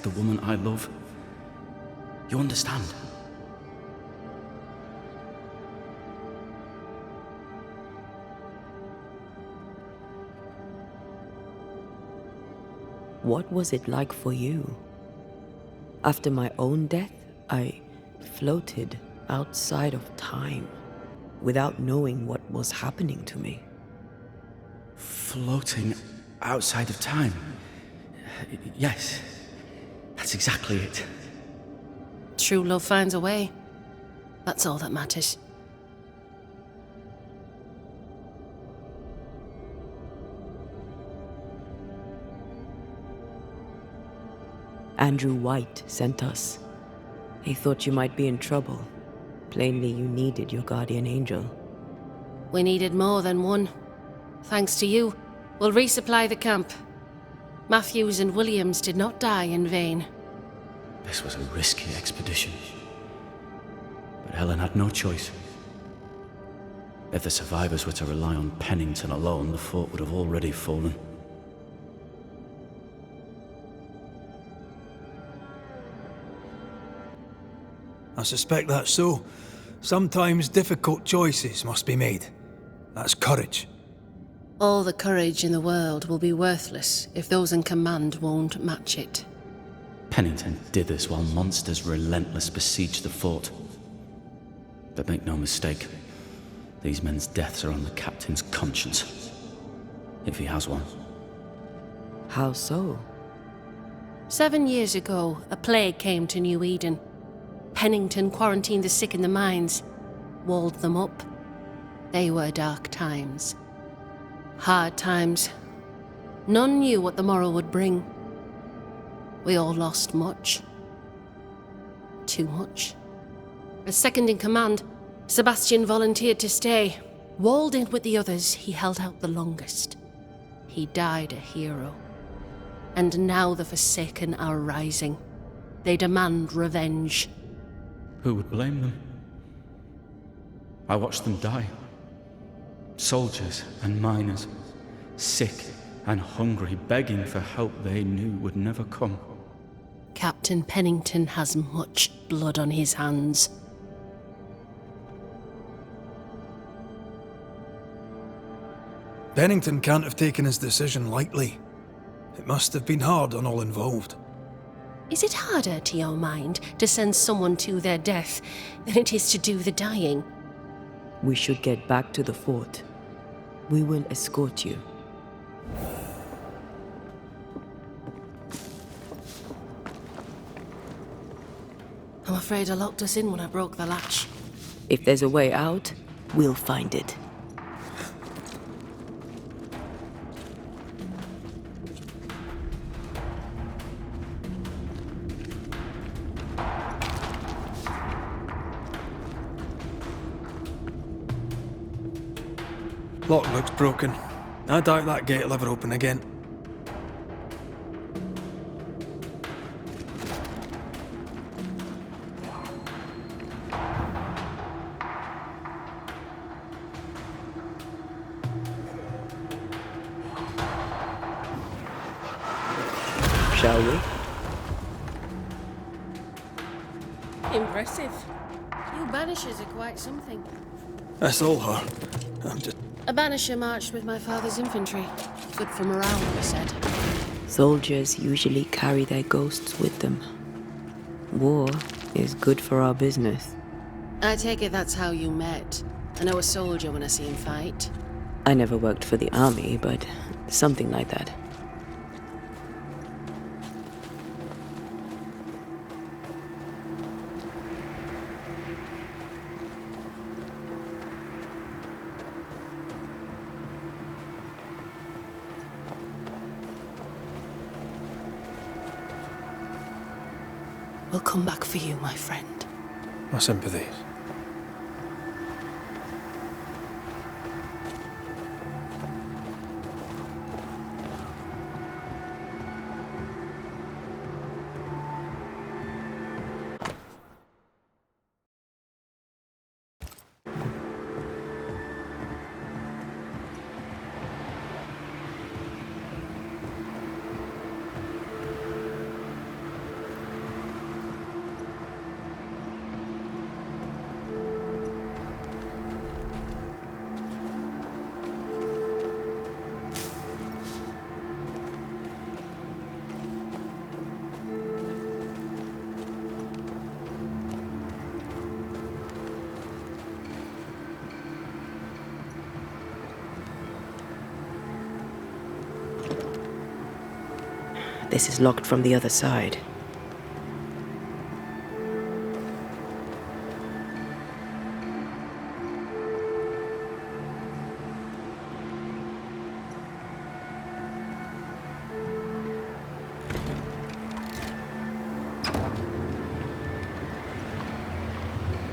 protect the woman I love. You understand? What was it like for you? After my own death, I floated outside of time without knowing what was happening to me. Floating outside of time? Yes, that's exactly it. True love finds a way. That's all that matters. Andrew White sent us. He thought you might be in trouble. Plainly, you needed your guardian angel. We needed more than one. Thanks to you, we'll resupply the camp. Matthews and Williams did not die in vain. This was a risky expedition. But Helen had no choice. If the survivors were to rely on Pennington alone, the fort would have already fallen. I suspect that's so. Sometimes difficult choices must be made. That's courage. All the courage in the world will be worthless if those in command won't match it. Pennington did this while monsters relentless besieged the fort. But make no mistake, these men's deaths are on the captain's conscience. If he has one. How so? 7 years ago, a plague came to New Eden. Pennington quarantined the sick in the mines, walled them up. They were dark times. Hard times. None knew what the morrow would bring. We all lost much. Too much. As second in command, Sebastian volunteered to stay. Walled in with the others, he held out the longest. He died a hero. And now the Forsaken are rising. They demand revenge. Who would blame them? I watched them die. Soldiers and miners, sick and hungry, begging for help they knew would never come. Captain Pennington has much blood on his hands. Pennington can't have taken his decision lightly. It must have been hard on all involved. Is it harder, to your mind, to send someone to their death than it is to do the dying? We should get back to the fort. We will escort you. I'm afraid I locked us in when I broke the latch. If there's a way out, we'll find it. Lock looks broken. I doubt that gate will ever open again. Shall we? Impressive. You Banishers are quite something. That's all her. I'm just... A Banisher marched with my father's infantry. Good for morale, he said. Soldiers usually carry their ghosts with them. War is good for our business. I take it that's how you met. I know a soldier when I see him fight. I never worked for the army, but something like that. We'll come back for you, my friend. My sympathies. This is locked from the other side.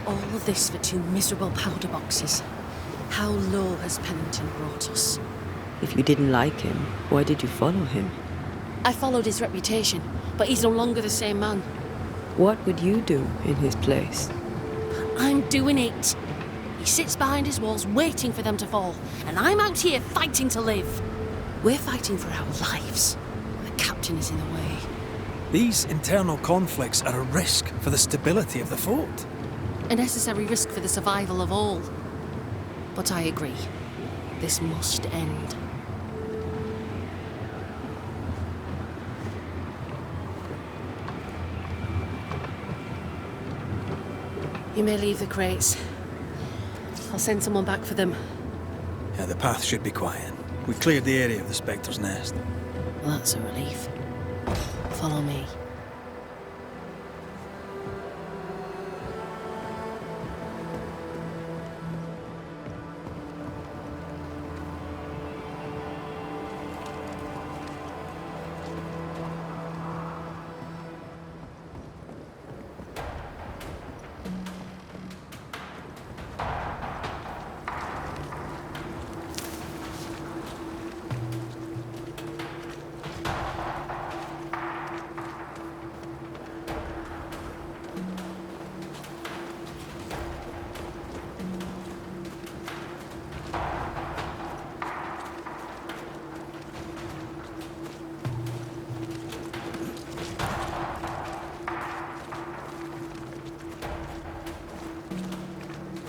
All of this for 2 miserable powder boxes. How low has Pennington brought us? If you didn't like him, why did you follow him? I followed his reputation, but he's no longer the same man. What would you do in his place? I'm doing it. He sits behind his walls waiting for them to fall, and I'm out here fighting to live. We're fighting for our lives. The captain is in the way. These internal conflicts are a risk for the stability of the fort. A necessary risk for the survival of all. But I agree. This must end. You may leave the crates. I'll send someone back for them. Yeah, the path should be quiet. We cleared the area of the Spectre's nest. Well, that's a relief. Follow me.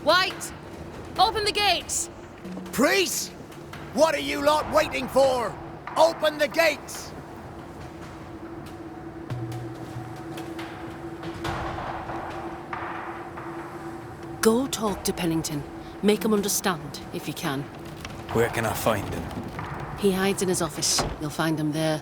White! Open the gates! Priests! What are you lot waiting for? Open the gates! Go talk to Pennington. Make him understand, if you can. Where can I find him? He hides in his office. You'll find him there.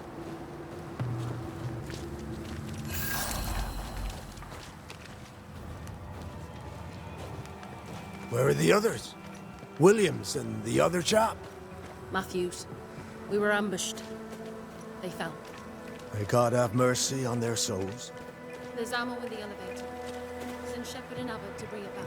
Where are the others? Williams and the other chap? Matthews. We were ambushed. They fell. May God have mercy on their souls. There's ammo in the elevator. Send Shepard and Abbott to bring it back.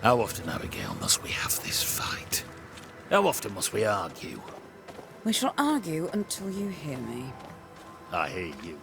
How often, Abigail, must we have this fight? How often must we argue? We shall argue until you hear me. I hear you.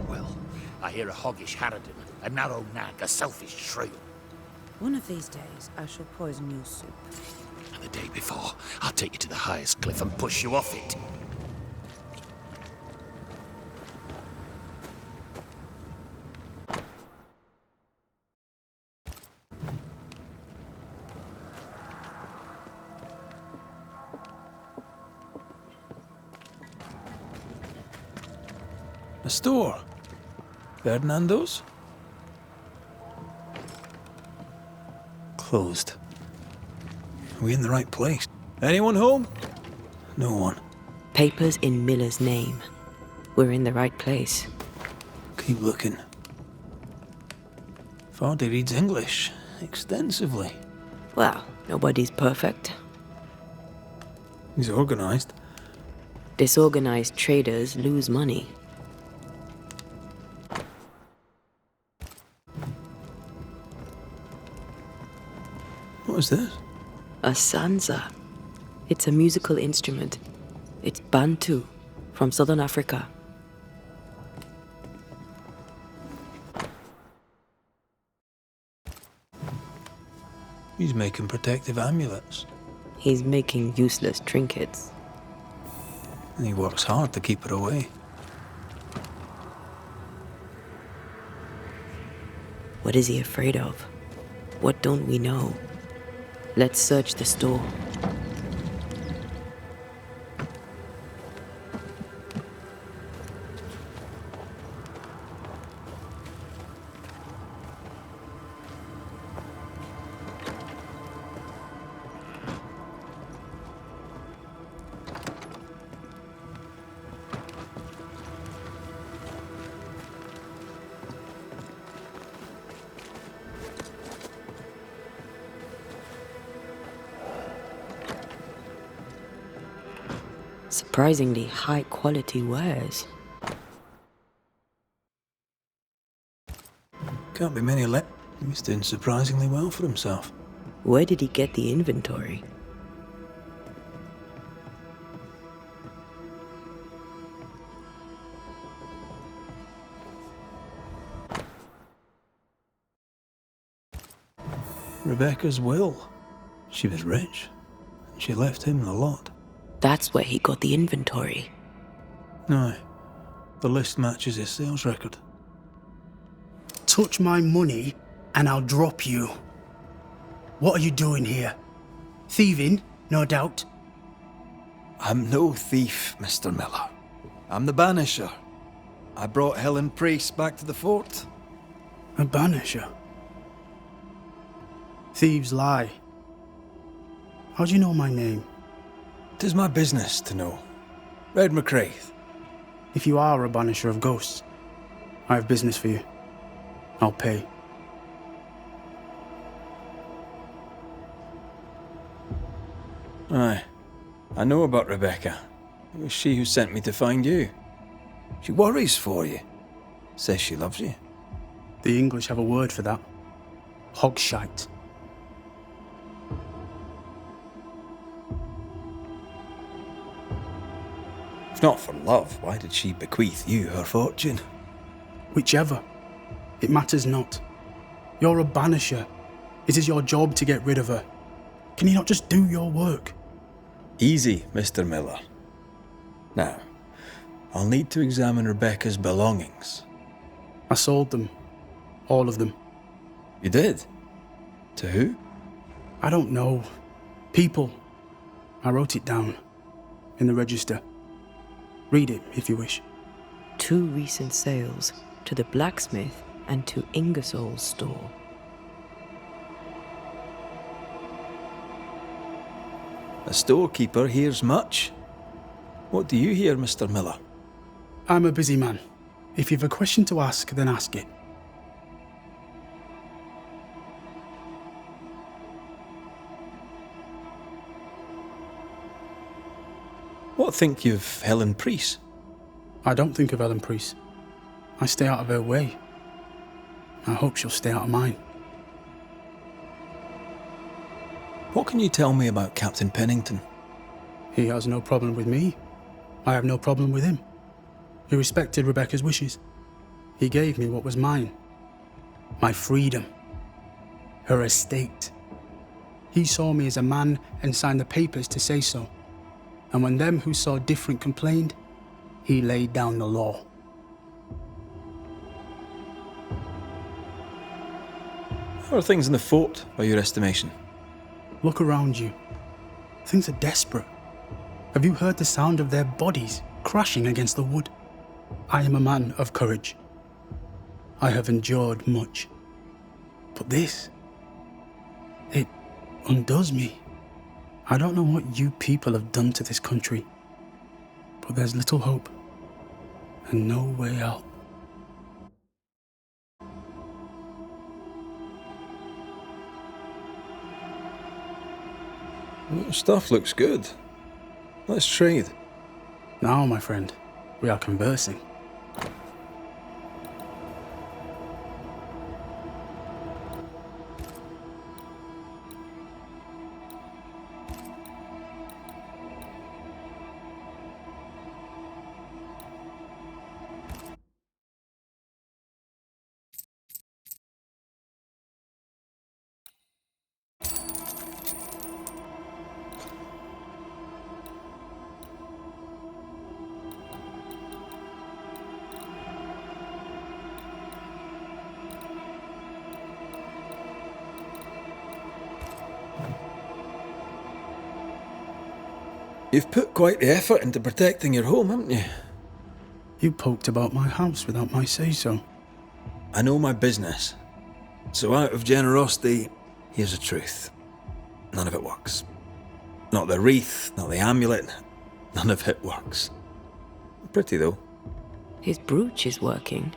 Well, I hear a hoggish harridan, a narrow nag, a selfish shrew. One of these days, I shall poison your soup. And the day before, I'll take you to the highest cliff and push you off it. A store? Ferdinando's? Closed. Are we in the right place? Anyone home? No one. Papers in Miller's name. We're in the right place. Keep looking. Vardy reads English extensively. Well, nobody's perfect. He's organized. Disorganized traders lose money. What is this? A sansa. It's a musical instrument. It's Bantu, from southern Africa. He's making protective amulets. He's making useless trinkets. And he works hard to keep it away. What is he afraid of? What don't we know? Let's search the store. Surprisingly high quality wares. Can't be many left. He's doing surprisingly well for himself. Where did he get the inventory? Rebecca's will. She was rich. And she left him the lot. That's where he got the inventory. Aye. The list matches his sales record. Touch my money and I'll drop you. What are you doing here? Thieving, no doubt. I'm no thief, Mr. Miller. I'm the Banisher. I brought Helen Priest back to the fort. A banisher. Thieves lie. How do you know my name? 'Tis my business to know. Red McCraith. If you are a banisher of ghosts, I have business for you. I'll pay. Aye. I know about Rebecca. It was she who sent me to find you. She worries for you. Says she loves you. The English have a word for that. Hogshite. If not for love, why did she bequeath you her fortune? Whichever. It matters not. You're a banisher. It is your job to get rid of her. Can you not just do your work? Easy, Mr. Miller. Now, I'll need to examine Rebecca's belongings. I sold them. All of them. You did? To who? I don't know. People. I wrote it down. In the register. Read it, if you wish. 2 recent sales to the blacksmith and to Ingersoll's store. A storekeeper hears much. What do you hear, Mr. Miller? I'm a busy man. If you've a question to ask, then ask it. What think you of Helen Priest? I don't think of Ellen Priest. I stay out of her way. I hope she'll stay out of mine. What can you tell me about Captain Pennington? He has no problem with me. I have no problem with him. He respected Rebecca's wishes. He gave me what was mine. My freedom. Her estate. He saw me as a man and signed the papers to say so. And when them who saw different complained, he laid down the law. How are things in the fort, by your estimation? Look around you. Things are desperate. Have you heard the sound of their bodies crashing against the wood? I am a man of courage. I have endured much. But this, it undoes me. I don't know what you people have done to this country, but there's little hope and no way out. Stuff looks good. Let's trade. Now, my friend, we are conversing. You've put quite the effort into protecting your home, haven't you? You poked about my house without my say-so. I know my business. So out of generosity, here's the truth. None of it works. Not the wreath, not the amulet, none of it works. Pretty though. His brooch is working.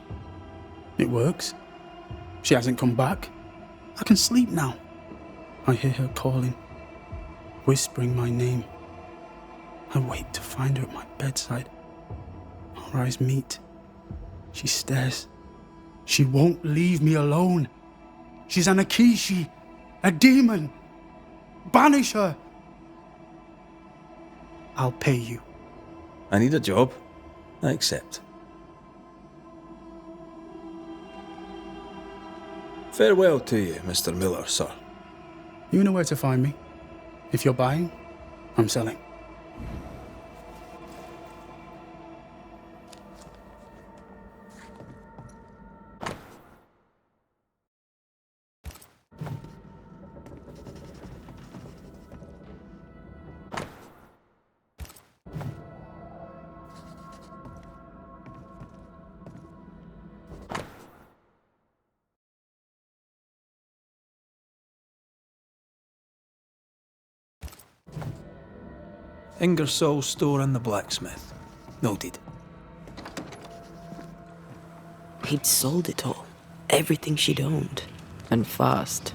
It works. She hasn't come back. I can sleep now. I hear her calling, whispering my name. I wait to find her at my bedside. Our eyes meet. She stares. She won't leave me alone. She's an Akishi, a demon. Banish her. I'll pay you. I need a job. I accept. Farewell to you, Mr. Miller, sir. You know where to find me. If you're buying, I'm selling. Ingersoll's store and the blacksmith. Noted. He'd sold it all. Everything she'd owned. And fast.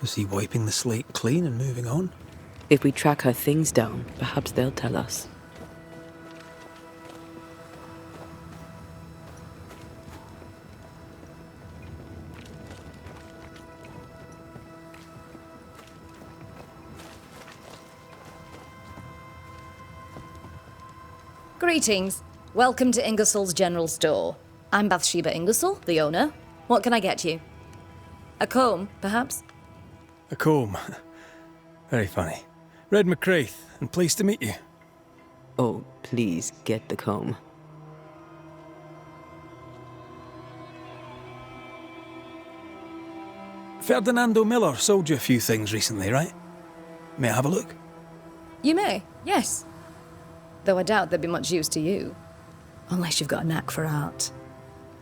Is he wiping the slate clean and moving on? If we track her things down, perhaps they'll tell us. Greetings. Welcome to Ingersoll's General Store. I'm Bathsheba Ingersoll, the owner. What can I get you? A comb, perhaps? A comb. Very funny. Red McCraith, and pleased to meet you. Oh, please get the comb. Ferdinando Miller sold you a few things recently, right? May I have a look? You may, yes. Though I doubt they'd be much use to you. Unless you've got a knack for art.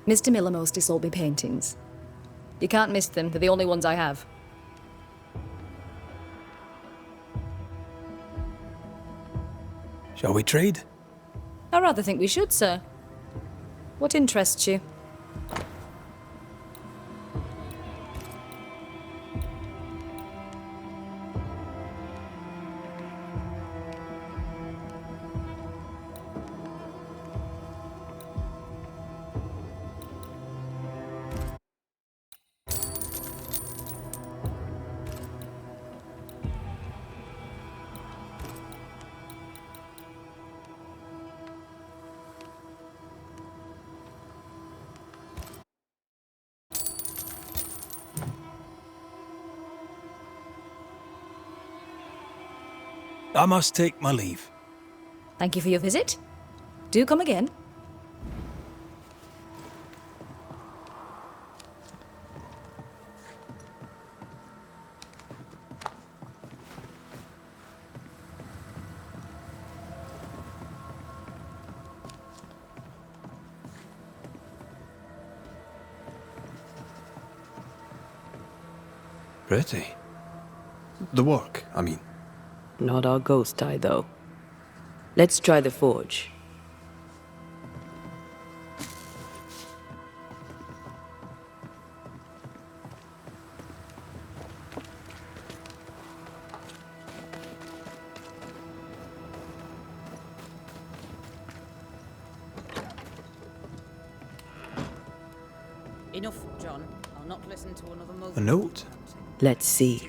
Mr. Miller mostly sold me paintings. You can't miss them, they're the only ones I have. Shall we trade? I rather think we should, sir. What interests you? I must take my leave. Thank you for your visit. Do come again. Pretty. The work, I mean. Not our ghost eye, though. Let's try the forge. Enough, John. I'll not listen to another A note? Let's see.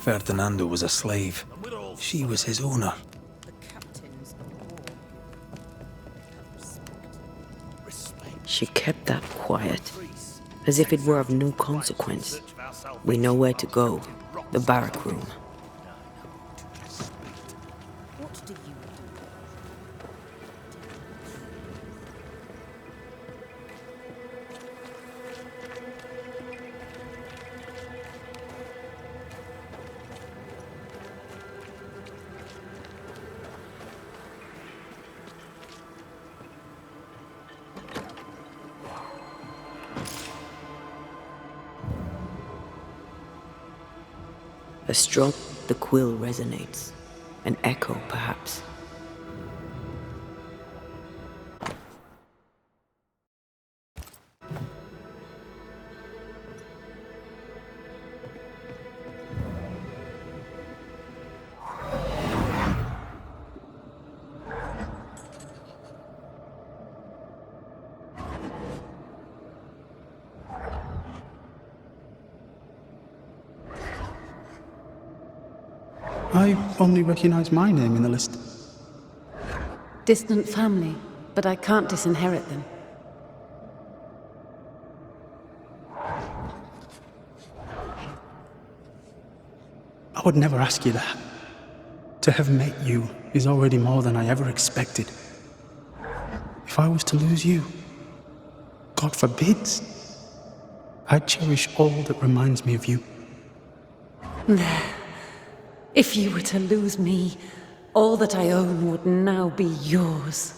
Ferdinando was a slave. She was his owner. The captains of war. Have respect. She kept that quiet, as if it were of no consequence. We know where to go. The barrack room. What do you do? A stroke, the quill resonates. An echo, perhaps. I only recognize my name in the list. Distant family, but I can't disinherit them. I would never ask you that. To have met you is already more than I ever expected. If I was to lose you, God forbid, I'd cherish all that reminds me of you. There. If you were to lose me, all that I own would now be yours.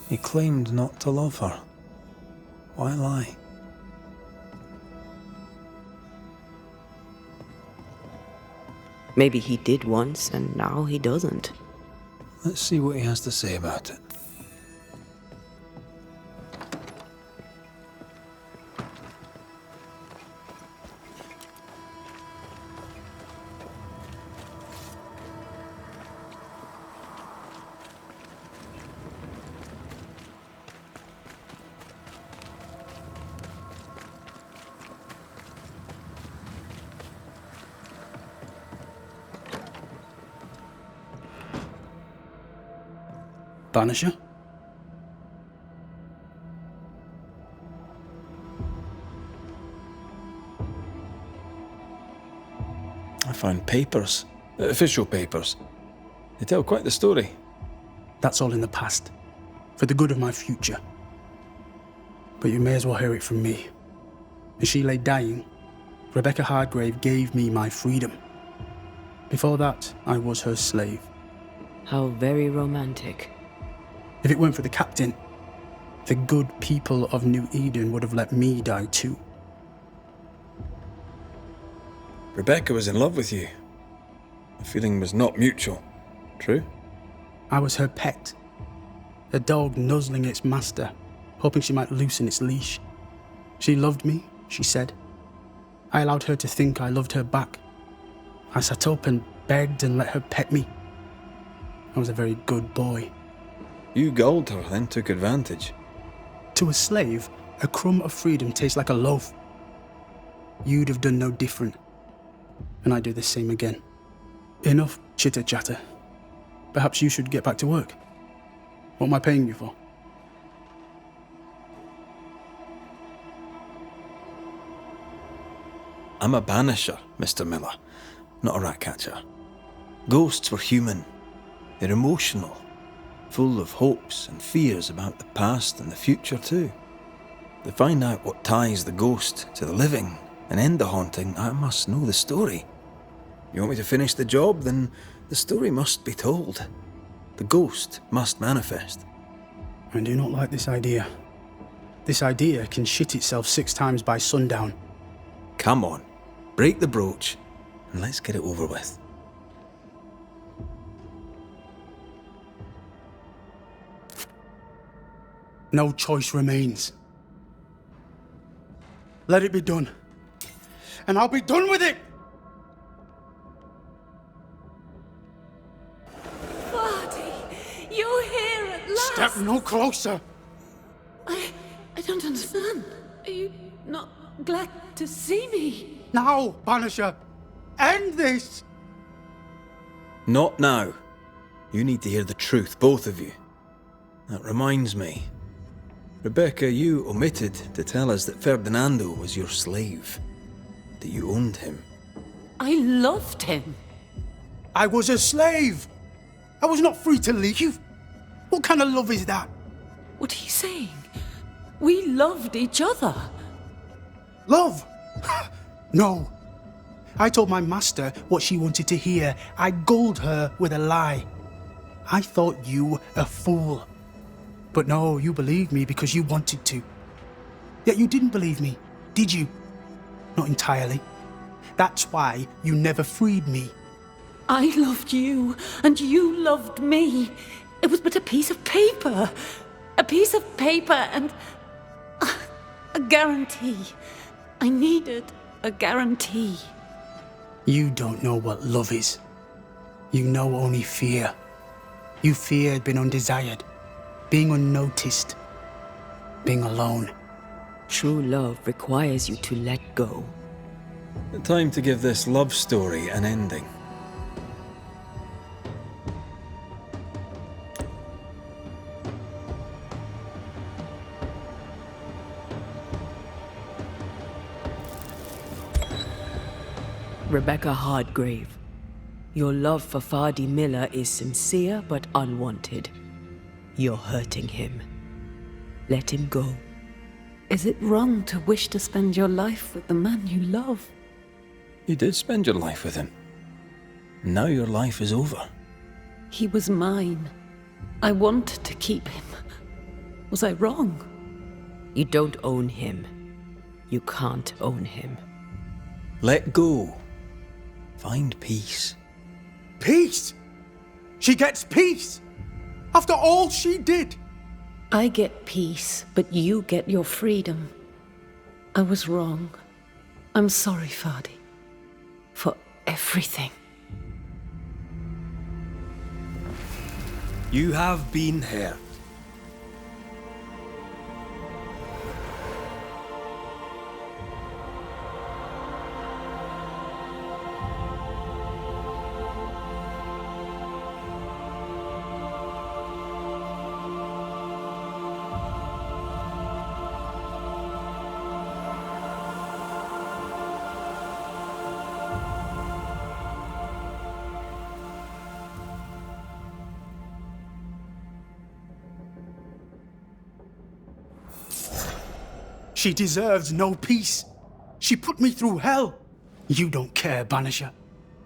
He claimed not to love her. Why lie? Maybe he did once, and now he doesn't. Let's see what he has to say about it. Banisher? I found papers, official papers. They tell quite the story. That's all in the past, for the good of my future. But you may as well hear it from me. As she lay dying, Rebecca Hardgrave gave me my freedom. Before that, I was her slave. How very romantic. If it weren't for the captain, the good people of New Eden would have let me die too. Rebecca was in love with you. The feeling was not mutual. True? I was her pet. A dog nuzzling its master, hoping she might loosen its leash. She loved me, she said. I allowed her to think I loved her back. I sat up and begged and let her pet me. I was a very good boy. You gulled her, then took advantage. To a slave, a crumb of freedom tastes like a loaf. You'd have done no different, and I'd do the same again. Enough chitter-chatter. Perhaps you should get back to work. What am I paying you for? I'm a banisher, Mr. Miller, not a rat catcher. Ghosts were human. They're emotional, full of hopes and fears about the past and the future too. To find out what ties the ghost to the living and end the haunting, I must know the story. You want me to finish the job? Then the story must be told. The ghost must manifest. I do not like this idea. This idea can shit itself 6 times by sundown. Come on, break the brooch and let's get it over with. No choice remains. Let it be done. And I'll be done with it! Vardy, you're here at last! Step no closer! I don't understand. Are you not glad to see me? Now, Banisher! End this! Not now. You need to hear the truth, both of you. That reminds me. Rebecca, you omitted to tell us that Ferdinando was your slave. That you owned him. I loved him. I was a slave! I was not free to leave! What kind of love is that? What are you saying? We loved each other. Love? No. I told my master what she wanted to hear. I gulled her with a lie. I thought you a fool. But no, you believed me because you wanted to. Yet you didn't believe me, did you? Not entirely. That's why you never freed me. I loved you, and you loved me. It was but a piece of paper. A piece of paper and a guarantee. I needed a guarantee. You don't know what love is. You know only fear. You feared being undesired, being unnoticed, being alone. True love requires you to let go. Time to give this love story an ending. Rebecca Hardgrave, your love for Vardy Miller is sincere but unwanted. You're hurting him. Let him go. Is it wrong to wish to spend your life with the man you love? You did spend your life with him. Now your life is over. He was mine. I wanted to keep him. Was I wrong? You don't own him. You can't own him. Let go. Find peace. Peace? She gets peace? After all she did? I get peace, but you get your freedom. I was wrong. I'm sorry, Vardy. For everything. You have been hurt. She deserves no peace. She put me through hell. You don't care, Banisher.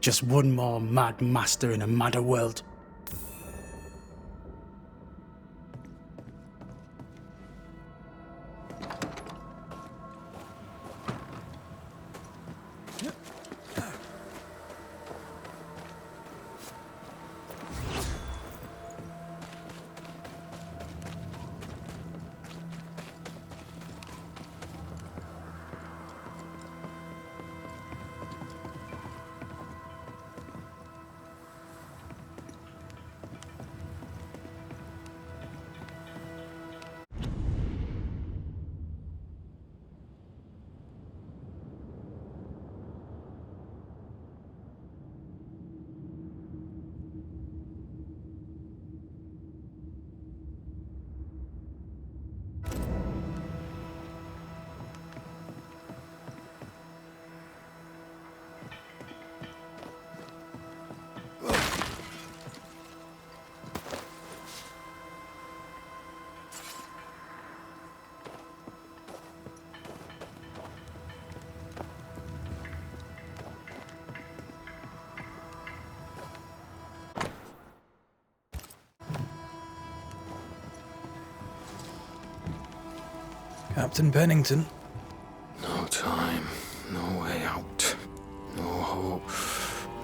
Just one more mad master in a madder world. Captain Pennington? No time, no way out, no hope,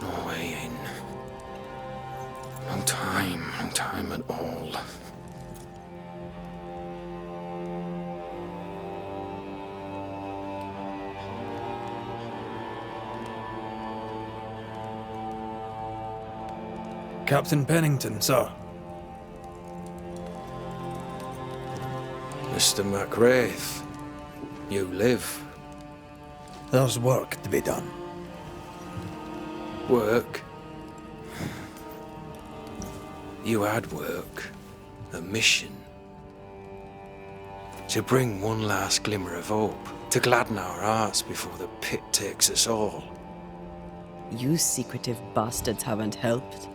no way in. No time at all. Captain Pennington, sir. Mr. MacWraith, you live. There's work to be done. Work? You had work. A mission. To bring one last glimmer of hope. To gladden our hearts before the pit takes us all. You secretive bastards haven't helped.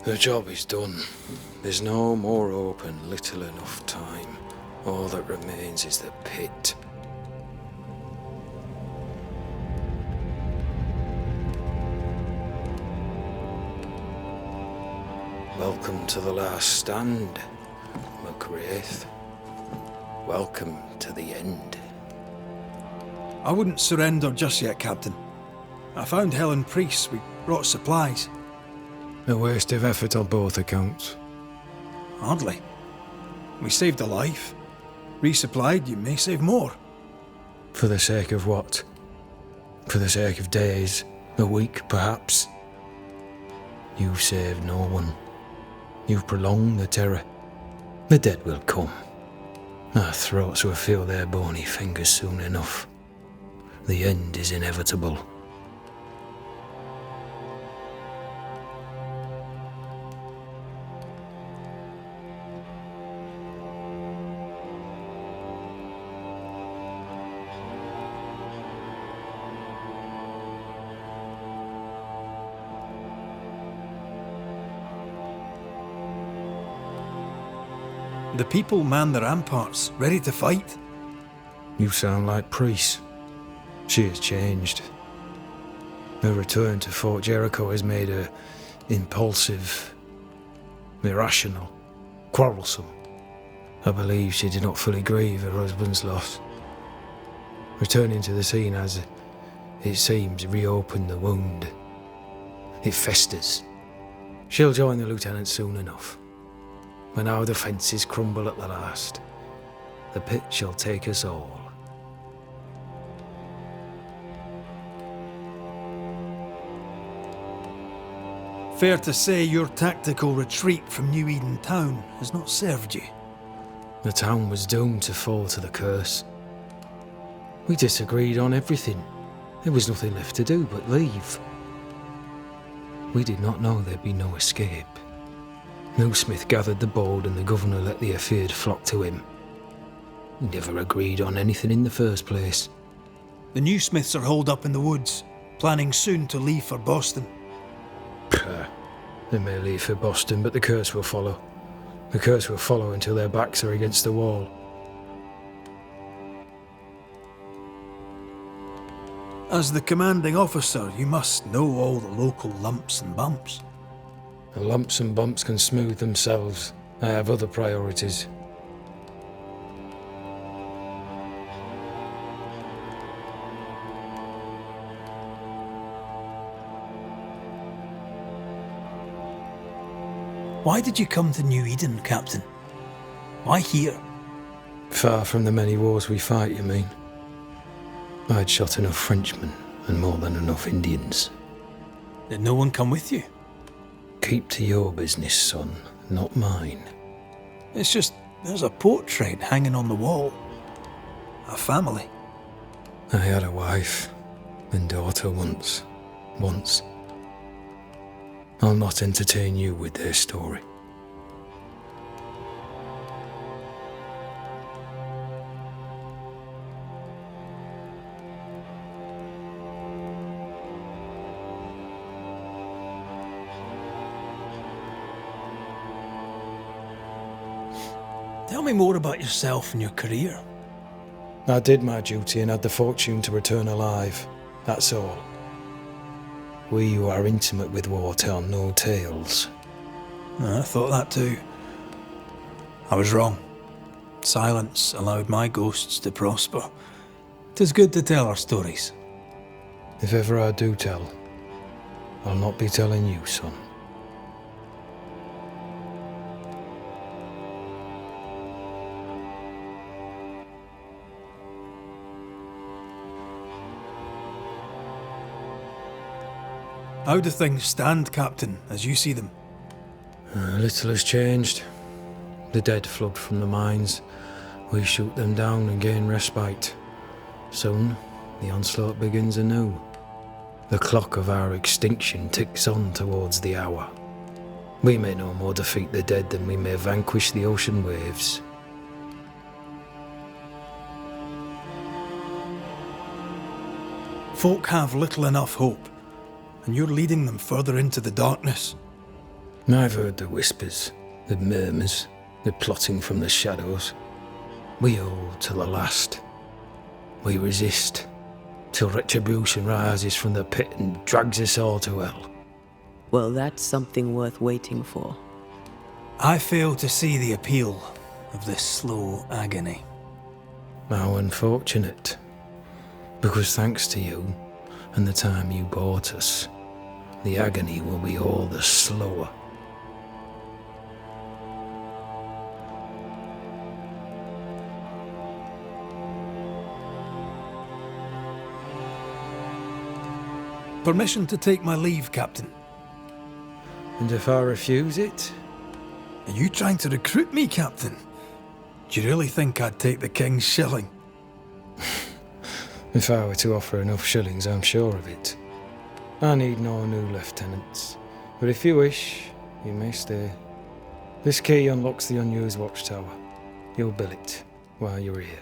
The job is done. There's no more hope and little enough time. All that remains is the pit. Welcome to the last stand, MacWraith. Welcome to the end. I wouldn't surrender just yet, Captain. I found Helen Priest. We brought supplies. A waste of effort on both accounts. Hardly. We saved a life. Resupplied, you may save more. For the sake of what? For the sake of days, a week perhaps? You've saved no one. You've prolonged the terror. The dead will come. Our throats will feel their bony fingers soon enough. The end is inevitable. The people man the ramparts, ready to fight. You sound like Priest. She has changed. Her return to Fort Jericho has made her impulsive, irrational, quarrelsome. I believe she did not fully grieve her husband's loss. Returning to the scene has, it seems, reopened the wound. It festers. She'll join the lieutenant soon enough. When our defences crumble at the last, the pit shall take us all. Fair to say your tactical retreat from New Eden town has not served you. The town was doomed to fall to the curse. We disagreed on everything. There was nothing left to do but leave. We did not know there'd be no escape. Smith gathered the bold and the governor let the affair flock to him. We never agreed on anything in the first place. The new Smiths are holed up in the woods, planning soon to leave for Boston. They may leave for Boston, but the curse will follow. The curse will follow until their backs are against the wall. As the commanding officer, you must know all the local lumps and bumps. The lumps and bumps can smooth themselves. I have other priorities. Why did you come to New Eden, Captain? Why here? Far from the many wars we fight, you mean? I'd shot enough Frenchmen and more than enough Indians. Did no one come with you? Keep to your business, son, not mine. It's just, there's a portrait hanging on the wall. A family. I had a wife and daughter once. I'll not entertain you with their story. Tell me more about yourself and your career. I did my duty and had the fortune to return alive. That's all. We who are intimate with war tell no tales. I thought that too. I was wrong. Silence allowed my ghosts to prosper. 'Tis good to tell our stories. If ever I do tell, I'll not be telling you, son. How do things stand, Captain, as you see them? Little has changed. The dead flood from the mines. We shoot them down and gain respite. Soon, the onslaught begins anew. The clock of our extinction ticks on towards the hour. We may no more defeat the dead than we may vanquish the ocean waves. Folk have little enough hope, and you're leading them further into the darkness. I've heard the whispers, the murmurs, the plotting from the shadows. We hold till the last. We resist, till retribution rises from the pit and drags us all to hell. Well, that's something worth waiting for. I fail to see the appeal of this slow agony. How unfortunate. Because thanks to you, and the time you bought us, the agony will be all the slower. Permission to take my leave, Captain. And if I refuse it? Are you trying to recruit me, Captain? Do you really think I'd take the King's shilling? If I were to offer enough shillings, I'm sure of it. I need no new lieutenants. But if you wish, you may stay. This key unlocks the unused watchtower. You'll bill it while you're here.